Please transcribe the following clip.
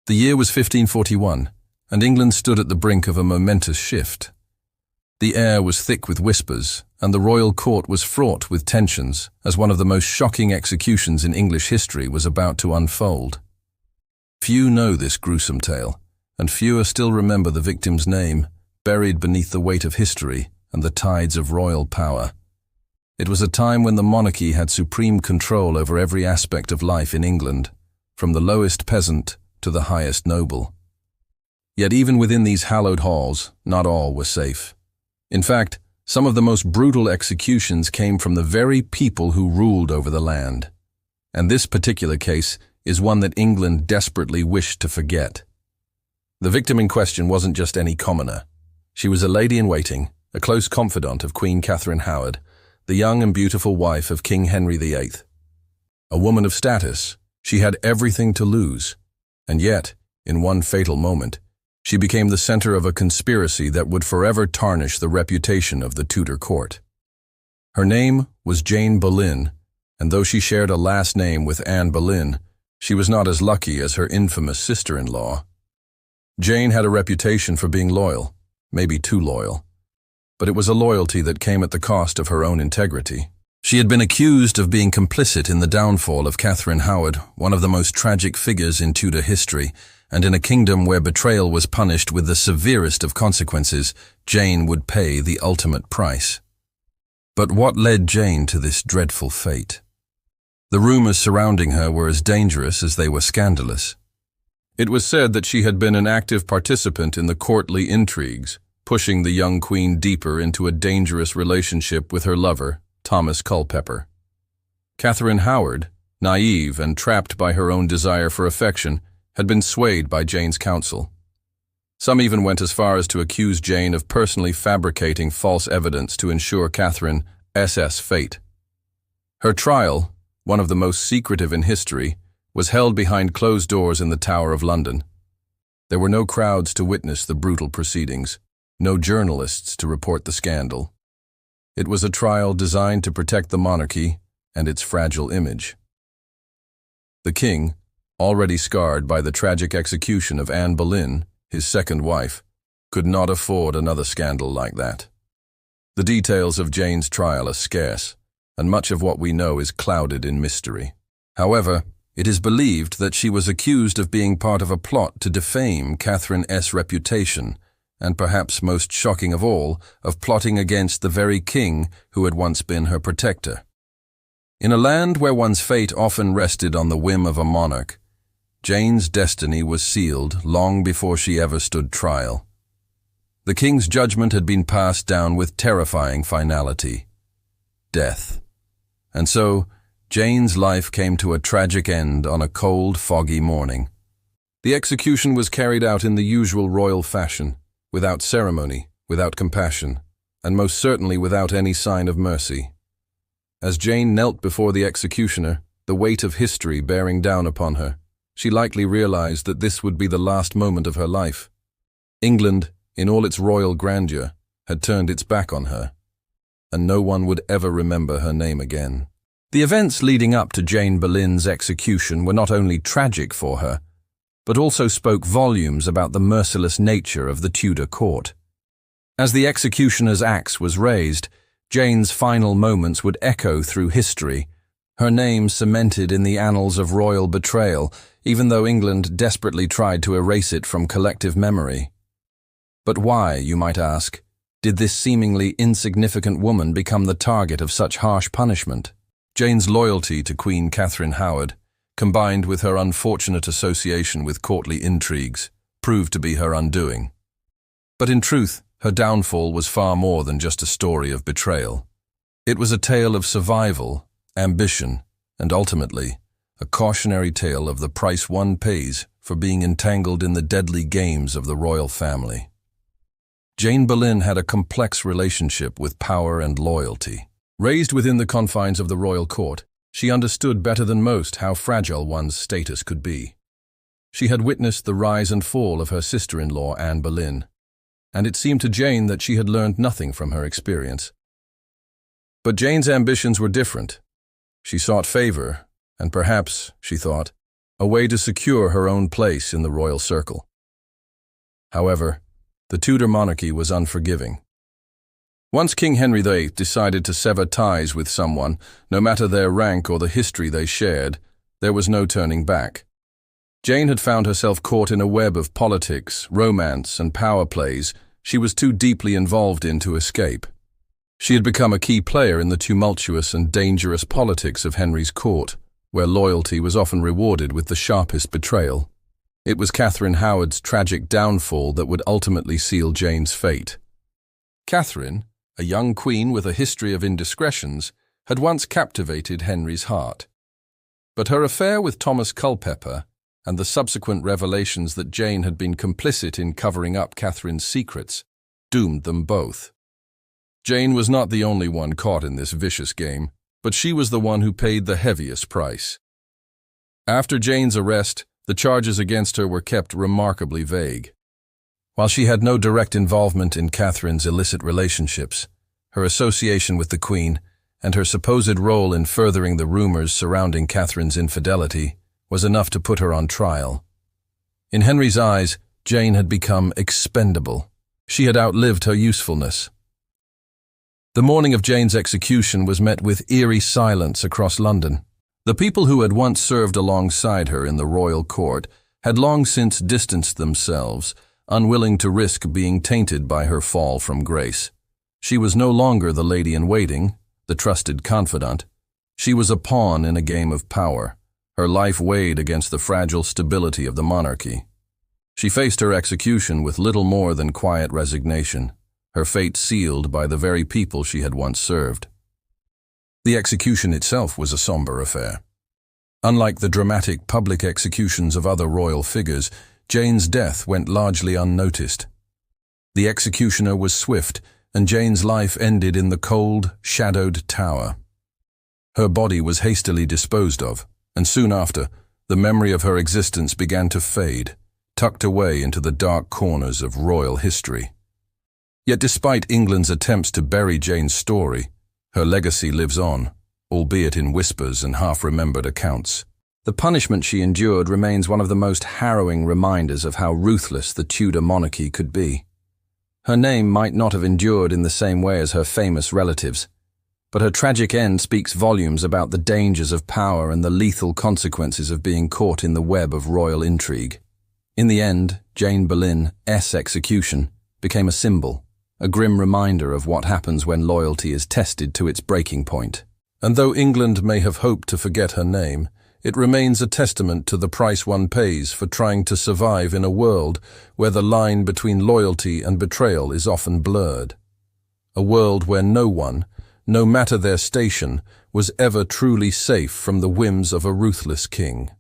The year was 1541, and England stood at the brink of a momentous shift. The air was thick with whispers, and the royal court was fraught with tensions as one of the most shocking executions in English history was about to unfold. Few know this gruesome tale, and fewer still remember the victim's name, buried beneath the weight of history and the tides of royal power. It was a time when the monarchy had supreme control over every aspect of life in England, from the lowest peasant to the highest noble. Yet even within these hallowed halls, not all were safe. In fact, some of the most brutal executions came from the very people who ruled over the land. And this particular case is one that England desperately wished to forget. The victim in question wasn't just any commoner. She was a lady-in-waiting, a close confidant of Queen Catherine Howard, the young and beautiful wife of King Henry VIII. A woman of status, she had everything to lose. And yet, in one fatal moment, she became the center of a conspiracy that would forever tarnish the reputation of the Tudor court. Her name was Jane Boleyn, and though she shared a last name with Anne Boleyn, she was not as lucky as her infamous sister-in-law. Jane had a reputation for being loyal, maybe too loyal, but it was a loyalty that came at the cost of her own integrity. She had been accused of being complicit in the downfall of Catherine Howard, one of the most tragic figures in Tudor history, and in a kingdom where betrayal was punished with the severest of consequences, Jane would pay the ultimate price. But what led Jane to this dreadful fate? The rumors surrounding her were as dangerous as they were scandalous. It was said that she had been an active participant in the courtly intrigues, pushing the young queen deeper into a dangerous relationship with her lover, Thomas Culpeper. Catherine Howard, naive and trapped by her own desire for affection, had been swayed by Jane's counsel. Some even went as far as to accuse Jane of personally fabricating false evidence to ensure Catherine's fate. Her trial, one of the most secretive in history, was held behind closed doors in the Tower of London. There were no crowds to witness the brutal proceedings, no journalists to report the scandal. It was a trial designed to protect the monarchy and its fragile image. The king, already scarred by the tragic execution of Anne Boleyn, his second wife, could not afford another scandal like that. The details of Jane's trial are scarce, and much of what we know is clouded in mystery. However, it is believed that she was accused of being part of a plot to defame Catherine's reputation, and perhaps most shocking of all, of plotting against the very king who had once been her protector. In a land where one's fate often rested on the whim of a monarch, Jane's destiny was sealed long before she ever stood trial. The king's judgment had been passed down with terrifying finality: death. And so, Jane's life came to a tragic end on a cold, foggy morning. The execution was carried out in the usual royal fashion, without ceremony, without compassion, and most certainly without any sign of mercy. As Jane knelt before the executioner, the weight of history bearing down upon her, she likely realized that this would be the last moment of her life. England, in all its royal grandeur, had turned its back on her, and no one would ever remember her name again. The events leading up to Jane Boleyn's execution were not only tragic for her, but also spoke volumes about the merciless nature of the Tudor court. As the executioner's axe was raised, Jane's final moments would echo through history, her name cemented in the annals of royal betrayal, even though England desperately tried to erase it from collective memory. But why, you might ask, did this seemingly insignificant woman become the target of such harsh punishment? Jane's loyalty to Queen Catherine Howard, combined with her unfortunate association with courtly intrigues, proved to be her undoing. But in truth, her downfall was far more than just a story of betrayal. It was a tale of survival, ambition, and ultimately, a cautionary tale of the price one pays for being entangled in the deadly games of the royal family. Jane Boleyn had a complex relationship with power and loyalty. Raised within the confines of the royal court, she understood better than most how fragile one's status could be. She had witnessed the rise and fall of her sister-in-law, Anne Boleyn, and it seemed to Jane that she had learned nothing from her experience. But Jane's ambitions were different. She sought favor, and perhaps, she thought, a way to secure her own place in the royal circle. However, the Tudor monarchy was unforgiving. Once King Henry VIII decided to sever ties with someone, no matter their rank or the history they shared, there was no turning back. Jane had found herself caught in a web of politics, romance, and power plays she was too deeply involved in to escape. She had become a key player in the tumultuous and dangerous politics of Henry's court, where loyalty was often rewarded with the sharpest betrayal. It was Catherine Howard's tragic downfall that would ultimately seal Jane's fate. Catherine, a young queen with a history of indiscretions, had once captivated Henry's heart. But her affair with Thomas Culpeper and the subsequent revelations that Jane had been complicit in covering up Catherine's secrets doomed them both. Jane was not the only one caught in this vicious game, but she was the one who paid the heaviest price. After Jane's arrest, the charges against her were kept remarkably vague. While she had no direct involvement in Catherine's illicit relationships, her association with the Queen and her supposed role in furthering the rumors surrounding Catherine's infidelity was enough to put her on trial. In Henry's eyes, Jane had become expendable. She had outlived her usefulness. The morning of Jane's execution was met with eerie silence across London. The people who had once served alongside her in the royal court had long since distanced themselves, unwilling to risk being tainted by her fall from grace. She was no longer the lady-in-waiting, the trusted confidant. She was a pawn in a game of power. Her life weighed against the fragile stability of the monarchy. She faced her execution with little more than quiet resignation, her fate sealed by the very people she had once served. The execution itself was a somber affair. Unlike the dramatic public executions of other royal figures, Jane's death went largely unnoticed. The executioner was swift, and Jane's life ended in the cold, shadowed tower. Her body was hastily disposed of, and soon after, the memory of her existence began to fade, tucked away into the dark corners of royal history. Yet despite England's attempts to bury Jane's story, her legacy lives on, albeit in whispers and half-remembered accounts. The punishment she endured remains one of the most harrowing reminders of how ruthless the Tudor monarchy could be. Her name might not have endured in the same way as her famous relatives, but her tragic end speaks volumes about the dangers of power and the lethal consequences of being caught in the web of royal intrigue. In the end, Jane Boleyn's execution became a symbol, a grim reminder of what happens when loyalty is tested to its breaking point. And though England may have hoped to forget her name, it remains a testament to the price one pays for trying to survive in a world where the line between loyalty and betrayal is often blurred. A world where no one, no matter their station, was ever truly safe from the whims of a ruthless king.